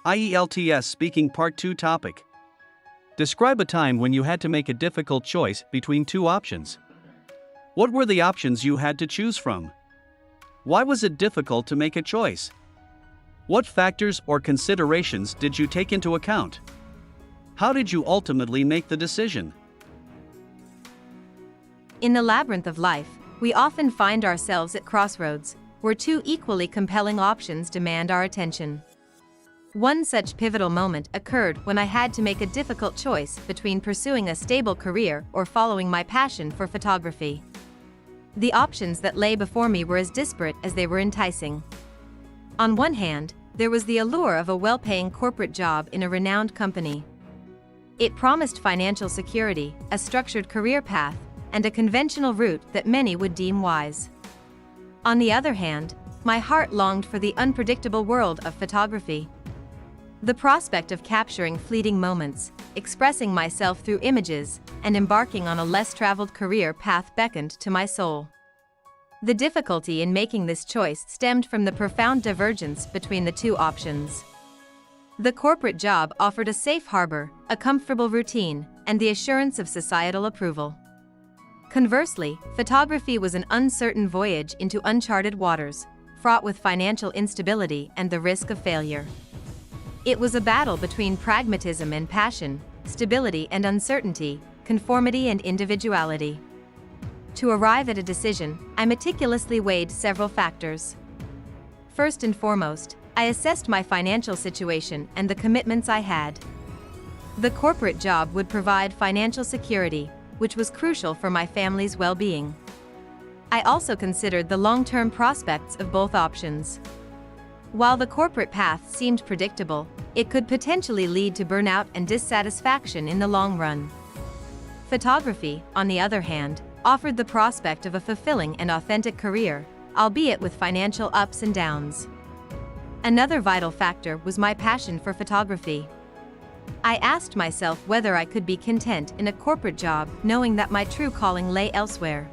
IELTS Speaking Part 2 Topic. Describe a time when you had to make a difficult choice between two options. What were the options you had to choose from? Why was it difficult to make a choice? What factors or considerations did you take into account? How did you ultimately make the decision? In the labyrinth of life, we often find ourselves at crossroads, where two equally compelling options demand our attention. One such pivotal moment occurred when I had to make a difficult choice between pursuing a stable career or following my passion for photography. The options that lay before me were as disparate as they were enticing. On one hand, there was the allure of a well-paying corporate job in a renowned company. It promised financial security, a structured career path, and a conventional route that many would deem wise. On the other hand, my heart longed for the unpredictable world of photography. The prospect of capturing fleeting moments, expressing myself through images, and embarking on a less-traveled career path beckoned to my soul. The difficulty in making this choice stemmed from the profound divergence between the two options. The corporate job offered a safe harbor, a comfortable routine, and the assurance of societal approval. Conversely, photography was an uncertain voyage into uncharted waters, fraught with financial instability and the risk of failure. It was a battle between pragmatism and passion, stability and uncertainty, conformity and individuality. To arrive at a decision, I meticulously weighed several factors. First and foremost, I assessed my financial situation and the commitments I had. The corporate job would provide financial security, which was crucial for my family's well-being. I also considered the long-term prospects of both options. While the corporate path seemed predictable, it could potentially lead to burnout and dissatisfaction in the long run. Photography, on the other hand, offered the prospect of a fulfilling and authentic career, albeit with financial ups and downs. Another vital factor was my passion for photography. I asked myself whether I could be content in a corporate job knowing that my true calling lay elsewhere.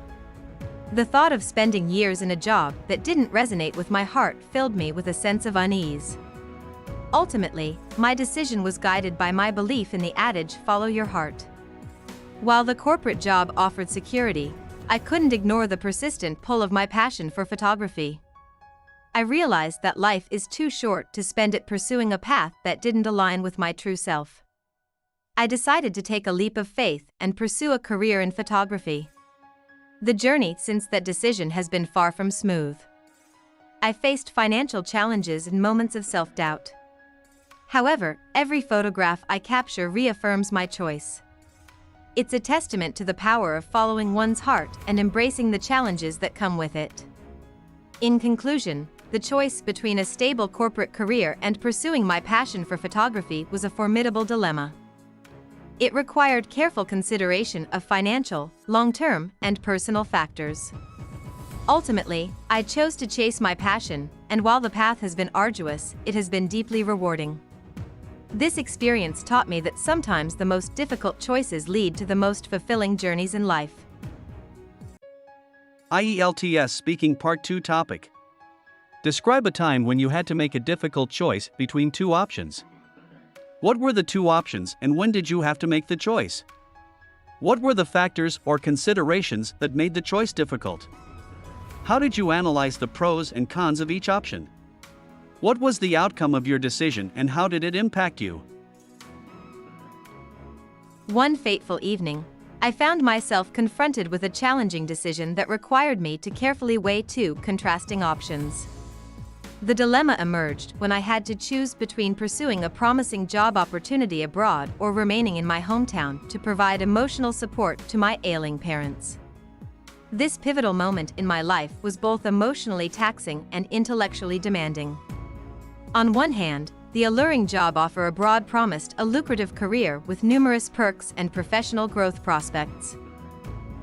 The thought of spending years in a job that didn't resonate with my heart filled me with a sense of unease. Ultimately, my decision was guided by my belief in the adage, "Follow your heart." While the corporate job offered security, I couldn't ignore the persistent pull of my passion for photography. I realized that life is too short to spend it pursuing a path that didn't align with my true self. I decided to take a leap of faith and pursue a career in photography. The journey since that decision has been far from smooth. I faced financial challenges and moments of self-doubt. However, every photograph I capture reaffirms my choice. It's a testament to the power of following one's heart and embracing the challenges that come with it. In conclusion, the choice between a stable corporate career and pursuing my passion for photography was a formidable dilemma. It required careful consideration of financial, long-term, and personal factors. Ultimately, I chose to chase my passion, and while the path has been arduous, it has been deeply rewarding. This experience taught me that sometimes the most difficult choices lead to the most fulfilling journeys in life. IELTS Speaking Part 2 Topic. Describe a time when you had to make a difficult choice between two options. What were the two options and when did you have to make the choice? What were the factors or considerations that made the choice difficult? How did you analyze the pros and cons of each option? What was the outcome of your decision and how did it impact you? One fateful evening, I found myself confronted with a challenging decision that required me to carefully weigh two contrasting options. The dilemma emerged when I had to choose between pursuing a promising job opportunity abroad or remaining in my hometown to provide emotional support to my ailing parents. This pivotal moment in my life was both emotionally taxing and intellectually demanding. On one hand, the alluring job offer abroad promised a lucrative career with numerous perks and professional growth prospects.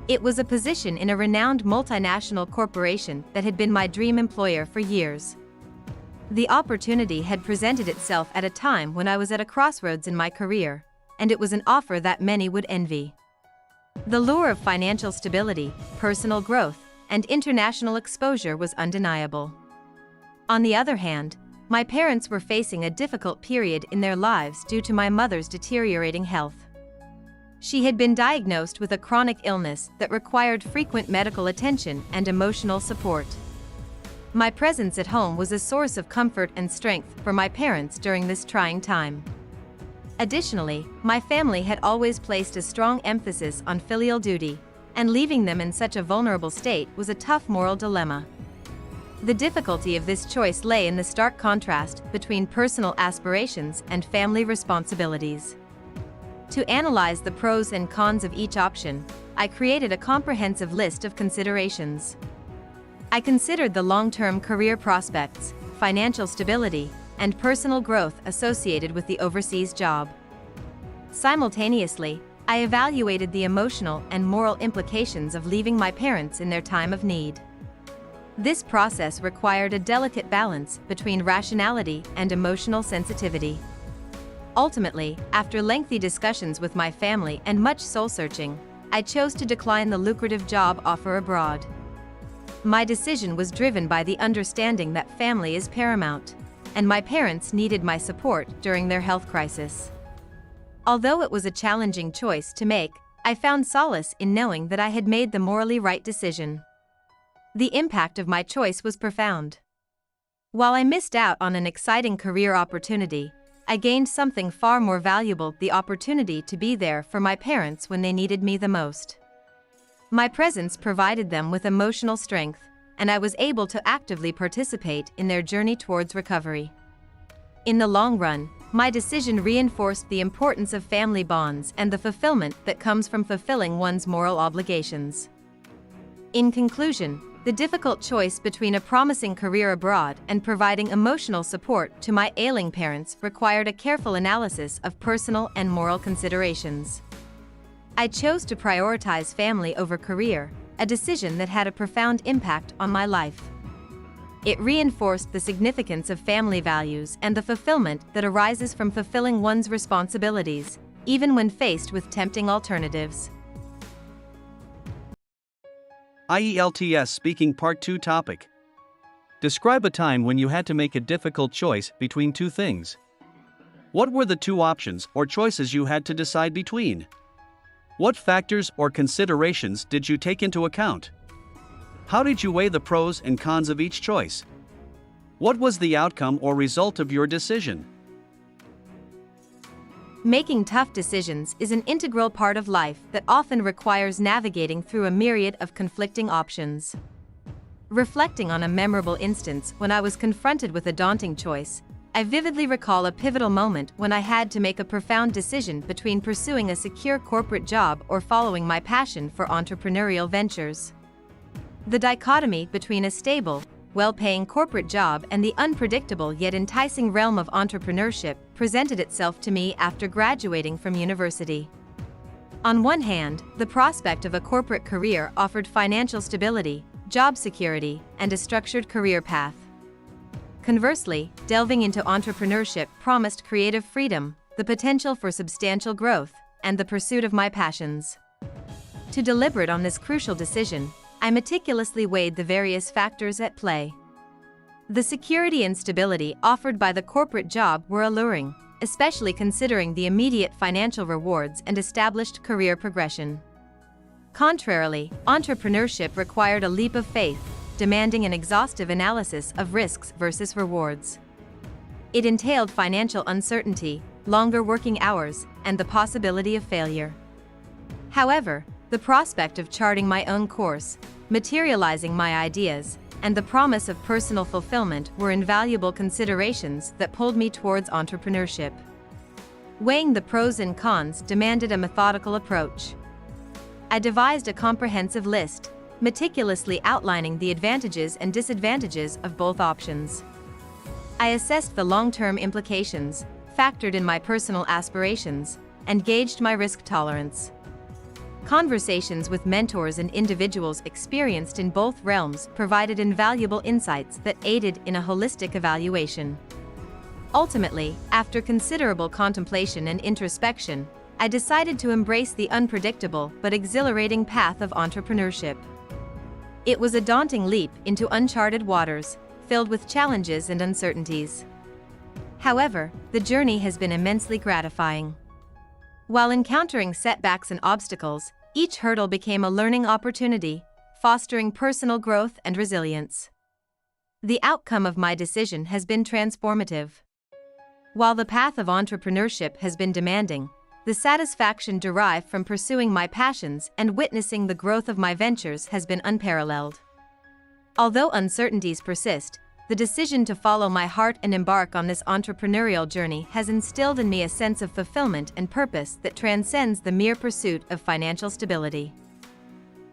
It was a position in a renowned multinational corporation that had been my dream employer for years. The opportunity had presented itself at a time when I was at a crossroads in my career, and it was an offer that many would envy. The lure of financial stability, personal growth, and international exposure was undeniable. On the other hand, my parents were facing a difficult period in their lives due to my mother's deteriorating health. She had been diagnosed with a chronic illness that required frequent medical attention and emotional support. My presence at home was a source of comfort and strength for my parents during this trying time. Additionally, my family had always placed a strong emphasis on filial duty, and leaving them in such a vulnerable state was a tough moral dilemma. The difficulty of this choice lay in the stark contrast between personal aspirations and family responsibilities. To analyze the pros and cons of each option, I created a comprehensive list of considerations. I considered the long-term career prospects, financial stability, and personal growth associated with the overseas job. Simultaneously, I evaluated the emotional and moral implications of leaving my parents in their time of need. This process required a delicate balance between rationality and emotional sensitivity. Ultimately, after lengthy discussions with my family and much soul-searching, I chose to decline the lucrative job offer abroad. My decision was driven by the understanding that family is paramount, and my parents needed my support during their health crisis. Although it was a challenging choice to make, I found solace in knowing that I had made the morally right decision. The impact of my choice was profound. While I missed out on an exciting career opportunity, I gained something far more valuable: the opportunity to be there for my parents when they needed me the most. My presence provided them with emotional strength, and I was able to actively participate in their journey towards recovery. In the long run, my decision reinforced the importance of family bonds and the fulfillment that comes from fulfilling one's moral obligations. In conclusion, the difficult choice between a promising career abroad and providing emotional support to my ailing parents required a careful analysis of personal and moral considerations. I chose to prioritize family over career, a decision that had a profound impact on my life. It reinforced the significance of family values and the fulfillment that arises from fulfilling one's responsibilities, even when faced with tempting alternatives. IELTS Speaking Part 2 Topic. Describe a time when you had to make a difficult choice between two things. What were the two options or choices you had to decide between? What factors or considerations did you take into account? How did you weigh the pros and cons of each choice? What was the outcome or result of your decision? Making tough decisions is an integral part of life that often requires navigating through a myriad of conflicting options. Reflecting on a memorable instance when I was confronted with a daunting choice, I vividly recall a pivotal moment when I had to make a profound decision between pursuing a secure corporate job or following my passion for entrepreneurial ventures. The dichotomy between a stable, well-paying corporate job and the unpredictable yet enticing realm of entrepreneurship presented itself to me after graduating from university. On one hand, the prospect of a corporate career offered financial stability, job security, and a structured career path. Conversely, delving into entrepreneurship promised creative freedom, the potential for substantial growth, and the pursuit of my passions. To deliberate on this crucial decision, I meticulously weighed the various factors at play. The security and stability offered by the corporate job were alluring, especially considering the immediate financial rewards and established career progression. Contrarily, entrepreneurship required a leap of faith, demanding an exhaustive analysis of risks versus rewards. It entailed financial uncertainty, longer working hours, and the possibility of failure. However, the prospect of charting my own course, materializing my ideas, and the promise of personal fulfillment were invaluable considerations that pulled me towards entrepreneurship. Weighing the pros and cons demanded a methodical approach. I devised a comprehensive list, meticulously outlining the advantages and disadvantages of both options. I assessed the long-term implications, factored in my personal aspirations, and gauged my risk tolerance. Conversations with mentors and individuals experienced in both realms provided invaluable insights that aided in a holistic evaluation. Ultimately, after considerable contemplation and introspection, I decided to embrace the unpredictable but exhilarating path of entrepreneurship. It was a daunting leap into uncharted waters, filled with challenges and uncertainties. However, the journey has been immensely gratifying. While encountering setbacks and obstacles, each hurdle became a learning opportunity, fostering personal growth and resilience. The outcome of my decision has been transformative. While the path of entrepreneurship has been demanding, the satisfaction derived from pursuing my passions and witnessing the growth of my ventures has been unparalleled. Although uncertainties persist, the decision to follow my heart and embark on this entrepreneurial journey has instilled in me a sense of fulfillment and purpose that transcends the mere pursuit of financial stability.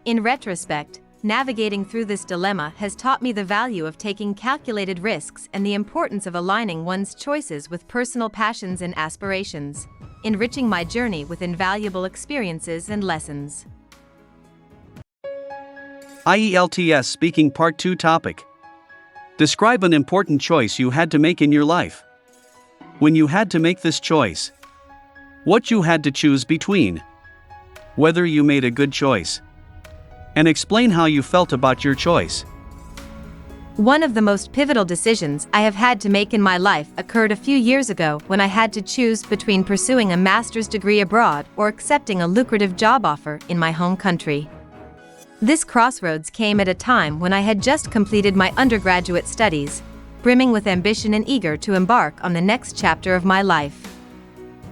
In retrospect, navigating through this dilemma has taught me the value of taking calculated risks and the importance of aligning one's choices with personal passions and aspirations, enriching my journey with invaluable experiences and lessons. IELTS Speaking Part 2 Topic. Describe an important choice you had to make in your life. When you had to make this choice, what you had to choose between, whether you made a good choice, and explain how you felt about your choice. One of the most pivotal decisions I have had to make in my life occurred a few years ago when I had to choose between pursuing a master's degree abroad or accepting a lucrative job offer in my home country. This crossroads came at a time when I had just completed my undergraduate studies, brimming with ambition and eager to embark on the next chapter of my life.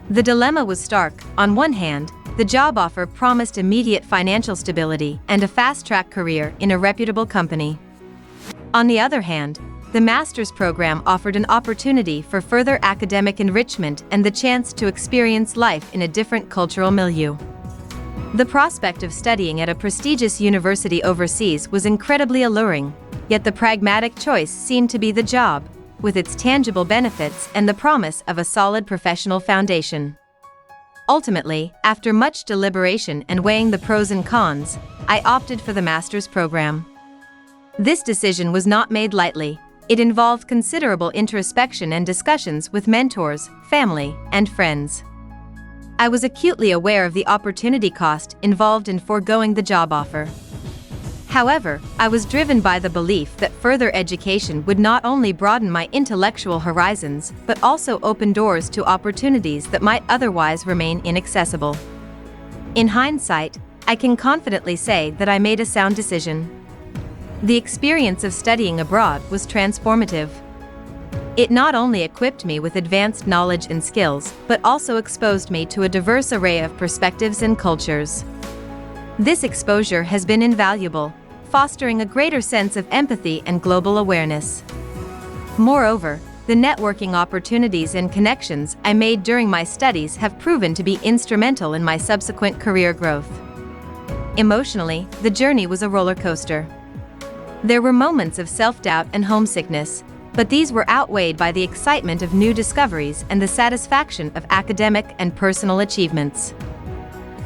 The dilemma was stark. On one hand, the job offer promised immediate financial stability and a fast-track career in a reputable company. On the other hand, the master's program offered an opportunity for further academic enrichment and the chance to experience life in a different cultural milieu. The prospect of studying at a prestigious university overseas was incredibly alluring, yet the pragmatic choice seemed to be the job, with its tangible benefits and the promise of a solid professional foundation. Ultimately, after much deliberation and weighing the pros and cons, I opted for the master's program. This decision was not made lightly. It involved considerable introspection and discussions with mentors, family, and friends. I was acutely aware of the opportunity cost involved in foregoing the job offer. However, I was driven by the belief that further education would not only broaden my intellectual horizons but also open doors to opportunities that might otherwise remain inaccessible. In hindsight, I can confidently say that I made a sound decision. The experience of studying abroad was transformative. It not only equipped me with advanced knowledge and skills, but also exposed me to a diverse array of perspectives and cultures. This exposure has been invaluable, fostering a greater sense of empathy and global awareness. Moreover, the networking opportunities and connections I made during my studies have proven to be instrumental in my subsequent career growth. Emotionally, the journey was a roller coaster. There were moments of self-doubt and homesickness, but these were outweighed by the excitement of new discoveries and the satisfaction of academic and personal achievements.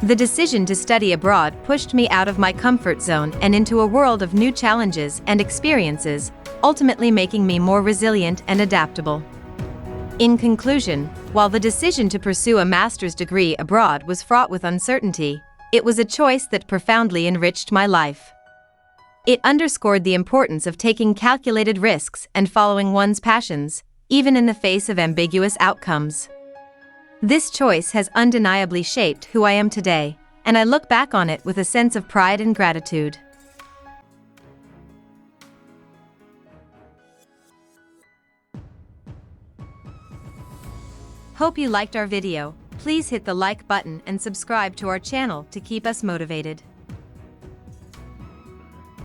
The decision to study abroad pushed me out of my comfort zone and into a world of new challenges and experiences, ultimately making me more resilient and adaptable. In conclusion, while the decision to pursue a master's degree abroad was fraught with uncertainty, it was a choice that profoundly enriched my life. It underscored the importance of taking calculated risks and following one's passions, even in the face of ambiguous outcomes. This choice has undeniably shaped who I am today, and I look back on it with a sense of pride and gratitude. Hope you liked our video. Please hit the like button and subscribe to our channel to keep us motivated.